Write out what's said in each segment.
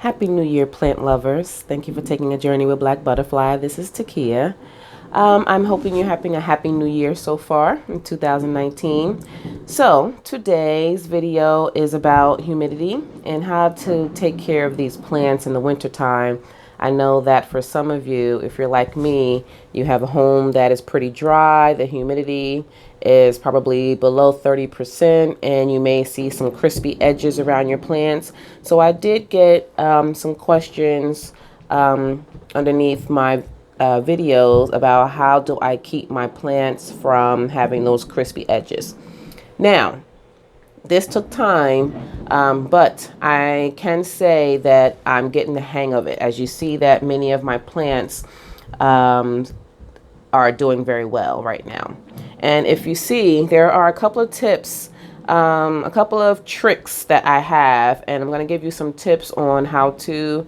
Happy New Year, plant lovers. Thank you for taking a journey with Black Butterfly. This is Takia. I'm hoping you're having a happy new year so far in 2019. So today's video is about humidity and how to take care of these plants in the wintertime. I know that for some of you, if you're like me, you have a home that is pretty dry, the humidity is probably below 30%, and you may see some crispy edges around your plants. So I did get some questions underneath my videos about how do I keep my plants from having those crispy edges. Now, this took time, but I can say that I'm getting the hang of it. As you see that many of my plants are doing very well right now. And if you see, there are a couple of tips, a couple of tricks that I have, and I'm going to give you some tips on how to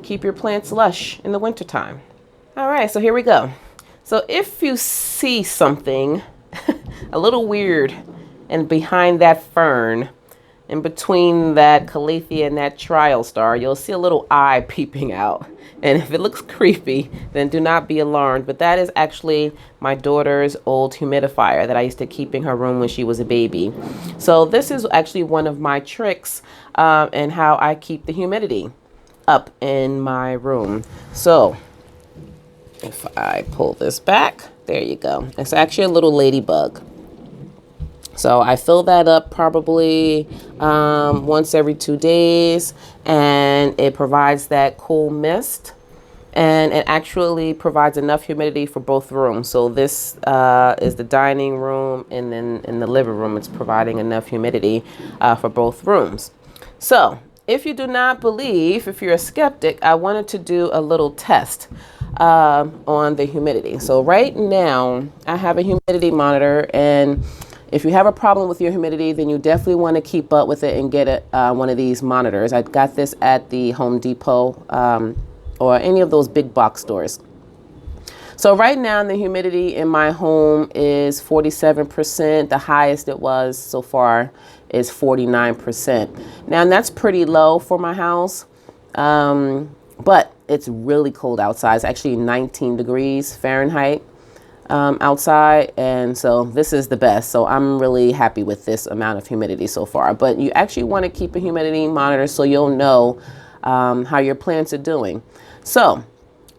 keep your plants lush in the wintertime. All right, so here we go. So if you see something a little weird and behind that fern, in between that calathea and that trial star, you'll see a little eye peeping out. And if it looks creepy, then do not be alarmed. But that is actually my daughter's old humidifier that I used to keep in her room when she was a baby. So this is actually one of my tricks and how I keep the humidity up in my room. So if I pull this back, there you go. It's actually a little ladybug. So I fill that up probably once every 2 days, and it provides that cool mist, and it actually provides enough humidity for both rooms. So this is the dining room, and then in the living room, it's providing enough humidity for both rooms. So if you do not believe, if you're a skeptic, I wanted to do a little test on the humidity. So right now I have a humidity monitor, and if you have a problem with your humidity, then you definitely want to keep up with it and get one of these monitors. I got this at the Home Depot or any of those big box stores. So right now the humidity in my home is 47%. The highest it was so far is 49%. Now that's pretty low for my house, but it's really cold outside. It's actually 19 degrees Fahrenheit. Outside, and so this is the best. So I'm really happy with this amount of humidity so far. But you actually want to keep a humidity monitor so you'll know how your plants are doing. So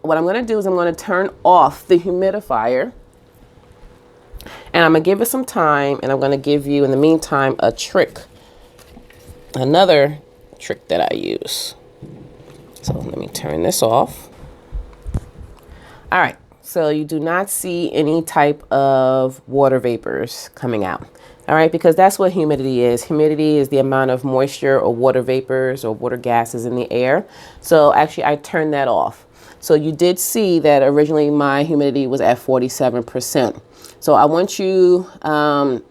what I'm going to do is I'm going to turn off the humidifier, and I'm going to give it some time, and I'm going to give you in the meantime a trick, another trick that I use. So let me turn this off. All right. So you do not see any type of water vapors coming out. All right, because that's what humidity is. Humidity is the amount of moisture or water vapors or water gases in the air. So actually I turned that off. So you did see that originally my humidity was at 47%. So I want you to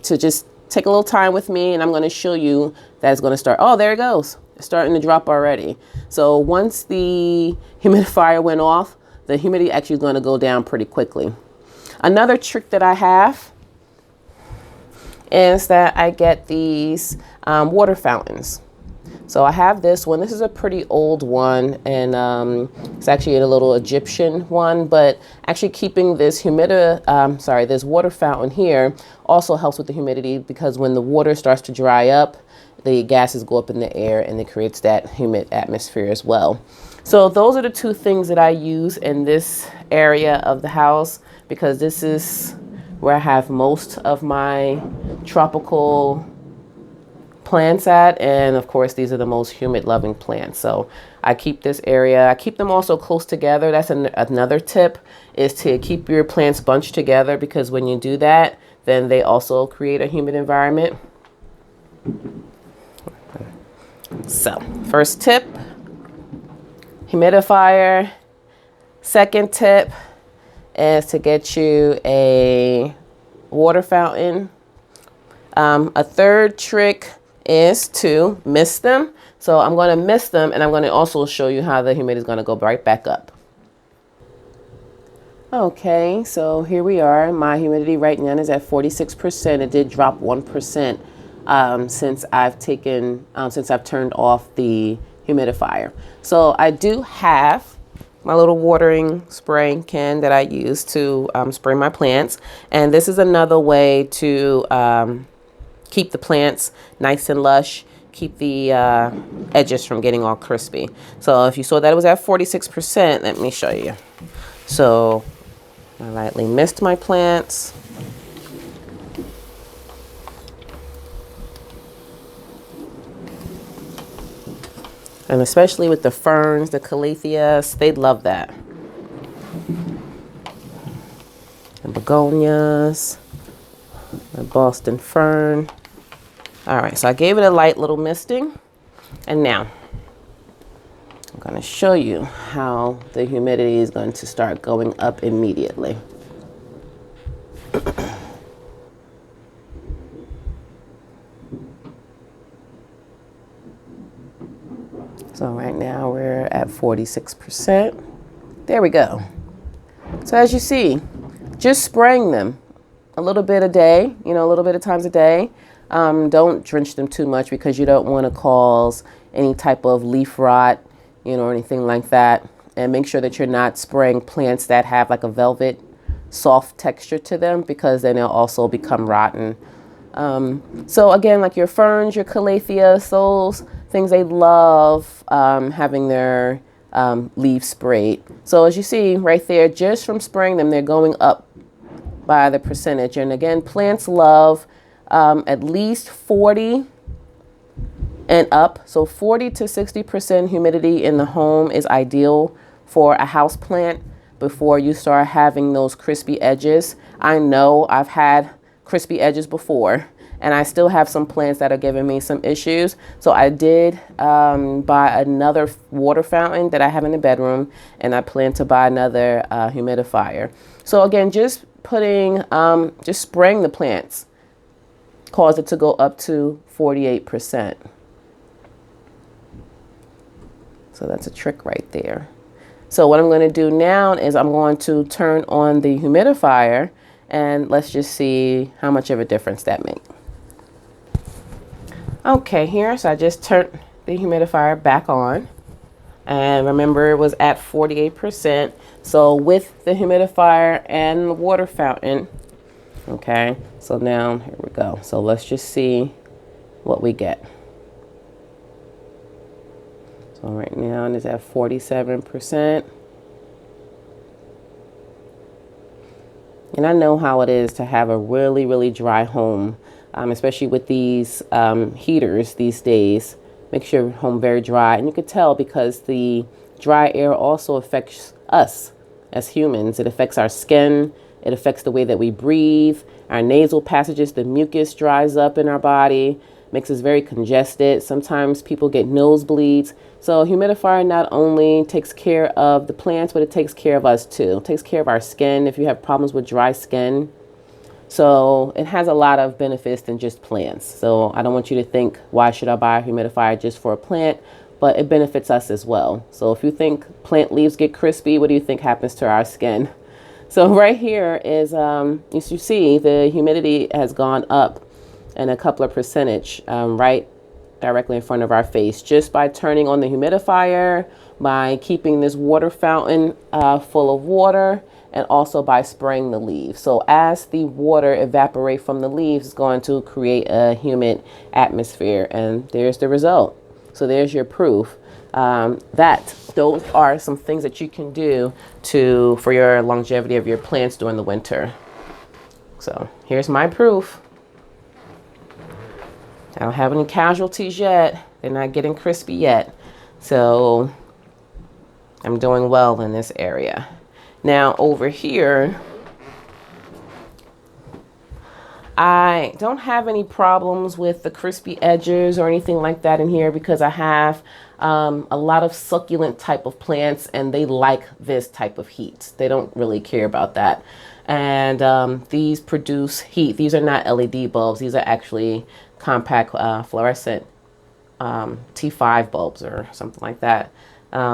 just take a little time with me, and I'm going to show you that it's going to start. Oh, there it goes. It's starting to drop already. So once the humidifier went off, the humidity actually is going to go down pretty quickly. Another trick that I have is that I get these water fountains. So I have this one. This is a pretty old one, and it's actually a little Egyptian one, but actually keeping this this water fountain here also helps with the humidity, because when the water starts to dry up, the gases go up in the air and it creates that humid atmosphere as well. So those are the two things that I use in this area of the house, because this is where I have most of my tropical plants at. And of course, these are the most humid loving plants. So I keep this area, I keep them also close together. That's another tip, is to keep your plants bunched together, because when you do that, then they also create a humid environment. So first tip, humidifier. Second tip is to get you a water fountain. A third trick is to mist them. So I'm going to mist them, and I'm going to also show you how the humidity is going to go right back up. Okay, so here we are. My humidity right now is at 46%. It did drop 1% since I've turned off the humidifier. So I do have my little watering spray can that I use to spray my plants. And this is another way to keep the plants nice and lush, keep the edges from getting all crispy. So if you saw that it was at 46%, let me show you. So I lightly mist my plants. And especially with the ferns, the calatheas, they'd love that. The begonias, the Boston fern. All right, so I gave it a light little misting. And now I'm going to show you how the humidity is going to start going up immediately. So right now we're at 46%. There we go. So as you see, just spraying them a little bit a day, a little bit of times a day. Don't drench them too much because you don't want to cause any type of leaf rot, or anything like that. And make sure that you're not spraying plants that have like a velvet soft texture to them, because then they'll also become rotten. So again, like your ferns, your calatheas, those things, they love having their leaves sprayed. So as you see right there, just from spraying them, they're going up by the percentage. And again, plants love at least 40 and up. So 40 to 60% humidity in the home is ideal for a house plant before you start having those crispy edges. I know I've had crispy edges before, and I still have some plants that are giving me some issues. So I did buy another water fountain that I have in the bedroom, and I plan to buy another humidifier. So again, just spraying the plants cause it to go up to 48%. So that's a trick right there. So what I'm going to do now is I'm going to turn on the humidifier, and let's just see how much of a difference that makes. Okay, here, so I just turned the humidifier back on, and remember it was at 48%. So with the humidifier and the water fountain, okay, so now here we go. So let's just see what we get. So right now it's at 47%. And I know how it is to have a really, really dry home, especially with these heaters these days. Makes your home very dry. And you could tell because the dry air also affects us as humans. It affects our skin. It affects the way that we breathe. Our nasal passages, the mucus dries up in our body, makes us very congested. Sometimes people get nosebleeds. So humidifier not only takes care of the plants, but it takes care of us too. It takes care of our skin if you have problems with dry skin. So it has a lot of benefits than just plants. So I don't want you to think, why should I buy a humidifier just for a plant? But it benefits us as well. So if you think plant leaves get crispy, what do you think happens to our skin? So right here is, as you see, the humidity has gone up and a couple of percentage right directly in front of our face, just by turning on the humidifier, by keeping this water fountain full of water, and also by spraying the leaves. So as the water evaporates from the leaves, it's going to create a humid atmosphere, and there's the result. So there's your proof that those are some things that you can do for your longevity of your plants during the winter. So here's my proof. I don't have any casualties yet. They're not getting crispy yet. So I'm doing well in this area. Now over here, I don't have any problems with the crispy edges or anything like that in here because I have a lot of succulent type of plants, and they like this type of heat. They don't really care about that. And these produce heat. These are not LED bulbs. These are actually compact fluorescent T5 bulbs or something like that.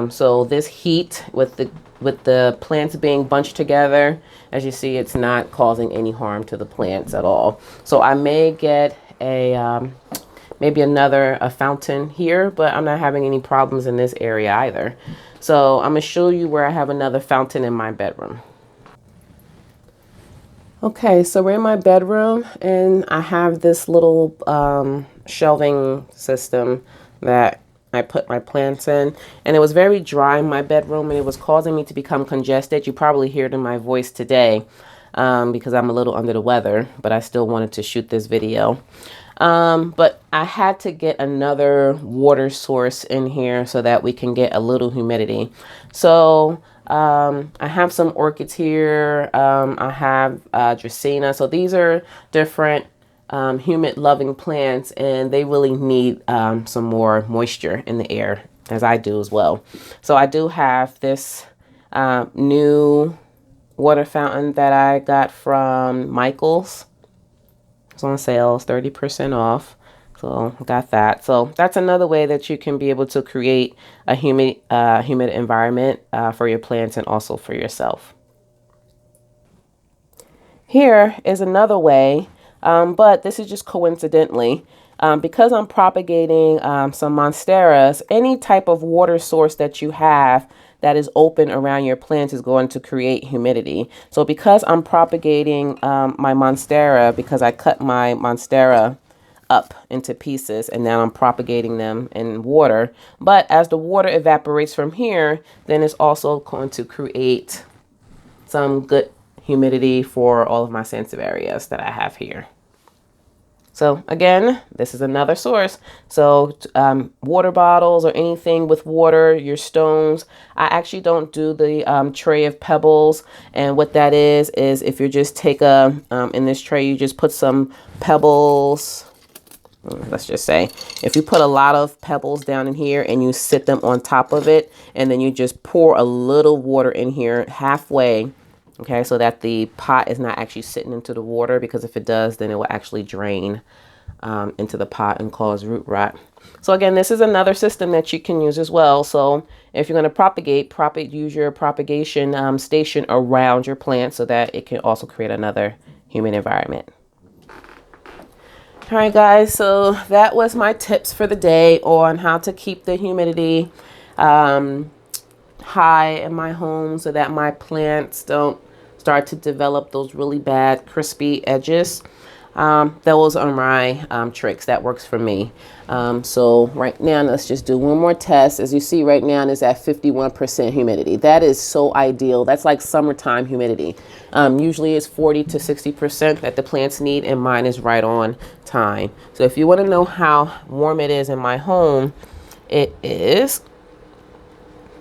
So this heat with the plants being bunched together, as you see, it's not causing any harm to the plants at all. So I may get a maybe a fountain here, but I'm not having any problems in this area either. So I'm gonna show you where I have another fountain in my bedroom. Okay, so we're in my bedroom and I have this little shelving system that I put my plants in, and it was very dry in my bedroom and it was causing me to become congested. You probably hear it in my voice today because I'm a little under the weather, but I still wanted to shoot this video. But I had to get another water source in here so that we can get a little humidity. So I have some orchids here. I have Dracaena. So these are different humid loving plants, and they really need some more moisture in the air, as I do as well. So I do have this new water fountain that I got from Michael's. It's on sale, it's 30% off. So got that. So that's another way that you can be able to create a humid environment for your plants and also for yourself. Here is another way, but this is just coincidentally. Because I'm propagating some monsteras, any type of water source that you have that is open around your plants is going to create humidity. So because I'm propagating my monstera, because I cut my monstera up into pieces and now I'm propagating them in water, but as the water evaporates from here, then it's also going to create some good humidity for all of my sansevierias that I have here. So again, this is another source. So water bottles or anything with water, your stones. I actually don't do the tray of pebbles. And what that is if you just take in this tray, you just put some pebbles. Let's just say if you put a lot of pebbles down in here and you sit them on top of it, and then you just pour a little water in here halfway. Okay, so that the pot is not actually sitting into the water, because if it does, then it will actually drain into the pot and cause root rot. So again, this is another system that you can use as well. So if you're going to propagate, use your propagation station around your plant so that it can also create another humid environment. All right, guys, so that was my tips for the day on how to keep the humidity high in my home so that my plants don't start to develop those really bad crispy edges. Those are my tricks. That works for me. So right now, let's just do one more test. As you see right now, it's at 51% humidity. That is so ideal. That's like summertime humidity. Usually it's 40 to 60% that the plants need, and mine is right on time. So if you want to know how warm it is in my home, it is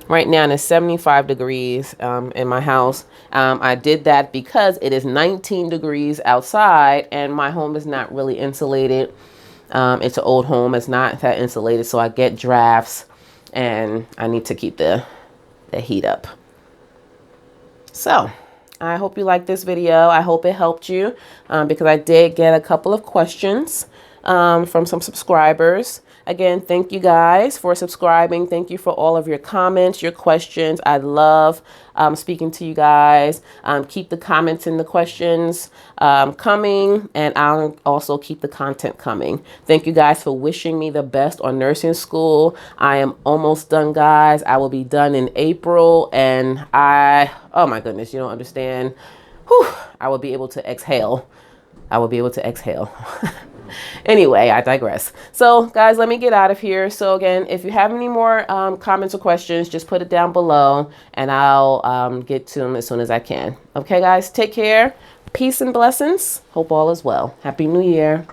right now it's 75 degrees in my house. I did that because it is 19 degrees outside and my home is not really insulated. It's an old home. It's not that insulated, so I get drafts and I need to keep the heat up. So I hope you liked this video. I hope it helped you because I did get a couple of questions from some subscribers. Again, thank you guys for subscribing. Thank you for all of your comments, your questions. I love speaking to you guys. Keep the comments and the questions coming, and I'll also keep the content coming. Thank you guys for wishing me the best on nursing school. I am almost done, guys. I will be done in April, and oh my goodness, you don't understand. Whew, I will be able to exhale. I will be able to exhale. Anyway, I digress. So guys, let me get out of here. So again, if you have any more comments or questions, just put it down below and I'll get to them as soon as I can. Okay, guys, take care. Peace and blessings. Hope all is well. Happy New Year.